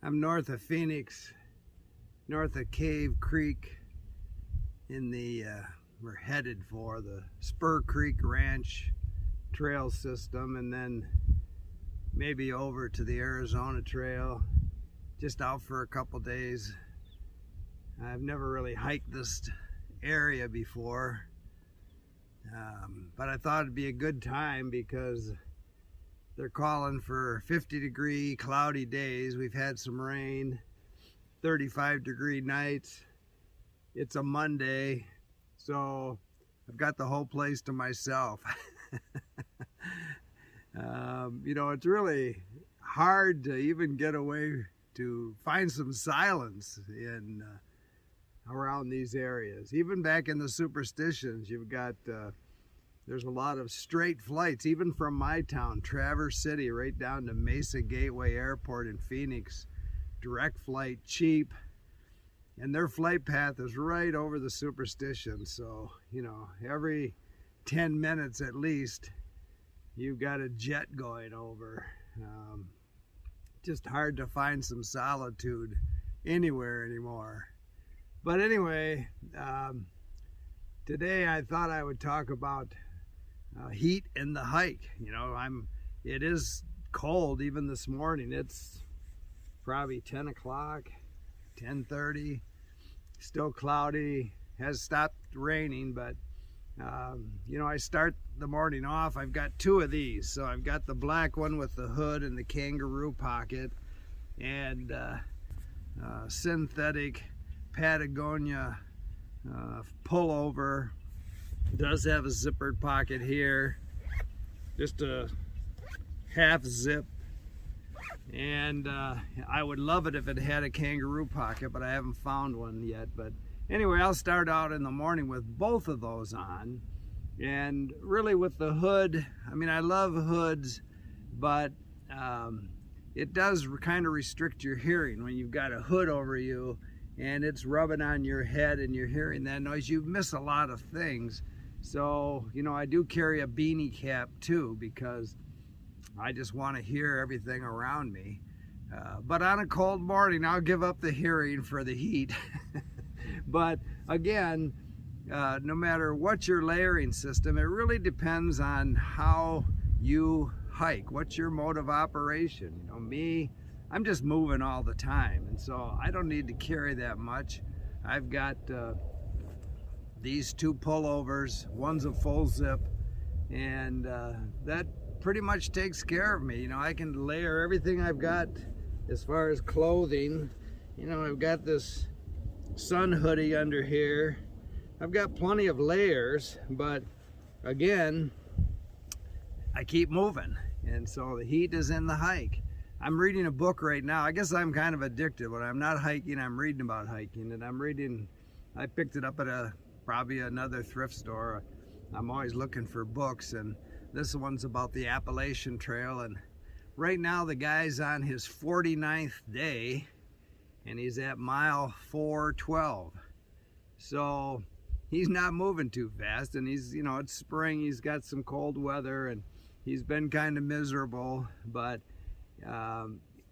I'm north of Phoenix, north of Cave Creek in the, we're headed for the Spur Creek Ranch trail system, and then maybe over to the Arizona Trail, just out for a couple days. I've never really hiked this area before, but I thought it'd be a good time because they're calling for 50-degree cloudy days. We've had some rain, 35-degree nights. It's a Monday, so I've got the whole place to myself. You know, it's really hard to even get away to find some silence in around these areas. Even back in the superstitions, you've got there's a lot of straight flights, even from my town, Traverse City, right down to Mesa Gateway Airport in Phoenix. Direct flight, cheap, and their flight path is right over the superstition. So, you know, every 10 minutes at least, you've got a jet going over. Just hard to find some solitude anywhere anymore. But anyway, today I thought I would talk about heat in the hike. You know, it is cold even this morning. It's probably 10 o'clock, 10:30, still cloudy, has stopped raining, but you know, I start the morning off, I've got two of these. So I've got the black one with the hood and the kangaroo pocket, and synthetic Patagonia pullover. Does have a zippered pocket here, just a half zip, and I would love it if it had a kangaroo pocket, but I haven't found one yet. But anyway, I'll start out in the morning with both of those on, and really with the hood. I mean, I love hoods, but it does kind of restrict your hearing when you've got a hood over you and it's rubbing on your head and you're hearing that noise. You miss a lot of things. So, you know, I do carry a beanie cap too, because I just want to hear everything around me. But on a cold morning, I'll give up the hearing for the heat. But again, no matter what your layering system, it really depends on how you hike. What's your mode of operation? You know, me, I'm just moving all the time, and so I don't need to carry that much. I've got these two pullovers. One's a full zip, and that pretty much takes care of me. You know, I can layer everything I've got as far as clothing. You know, I've got this sun hoodie under here. I've got plenty of layers, but again, I keep moving, and so the heat is in the hike. I'm reading a book right now. I guess I'm kind of addicted. When I'm not hiking, I'm reading about hiking, and I picked it up at probably another thrift store. I'm always looking for books, and this one's about the Appalachian Trail, and right now the guy's on his 49th day, and he's at mile 412. So he's not moving too fast, and he's, you know, it's spring, he's got some cold weather, and he's been kind of miserable. But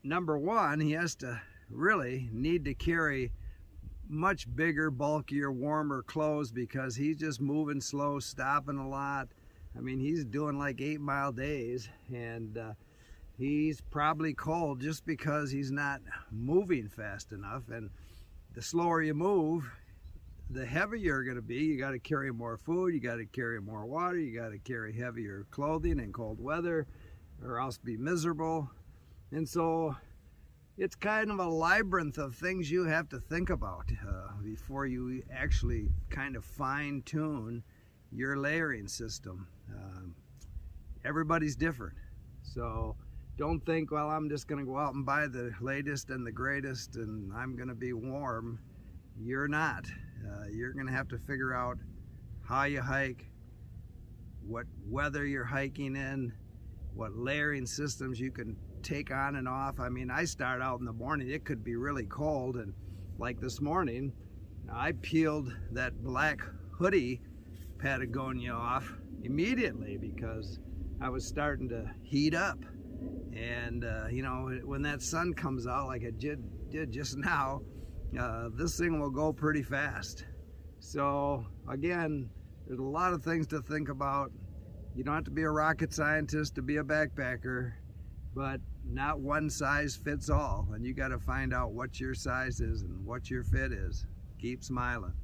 number one, he has to really need to carry much bigger, bulkier, warmer clothes, because he's just moving slow, stopping a lot. I mean, he's doing like 8-mile days, and he's probably cold just because he's not moving fast enough. And the slower you move, the heavier you're going to be. You got to carry more food, you got to carry more water, you got to carry heavier clothing in cold weather, or else be miserable. And so it's kind of a labyrinth of things you have to think about before you actually kind of fine-tune your layering system. Everybody's different, so don't think, well, I'm just going to go out and buy the latest and the greatest and I'm going to be warm. You're not. You're going to have to figure out how you hike, what weather you're hiking in, what layering systems you can take on and off. I mean, I start out in the morning, it could be really cold, and like this morning, I peeled that black hoodie Patagonia off immediately because I was starting to heat up. And you know, when that sun comes out like it did just now, this thing will go pretty fast. So again, there's a lot of things to think about. You don't have to be a rocket scientist to be a backpacker, but not one size fits all, and you got to find out what your size is and what your fit is. Keep smiling.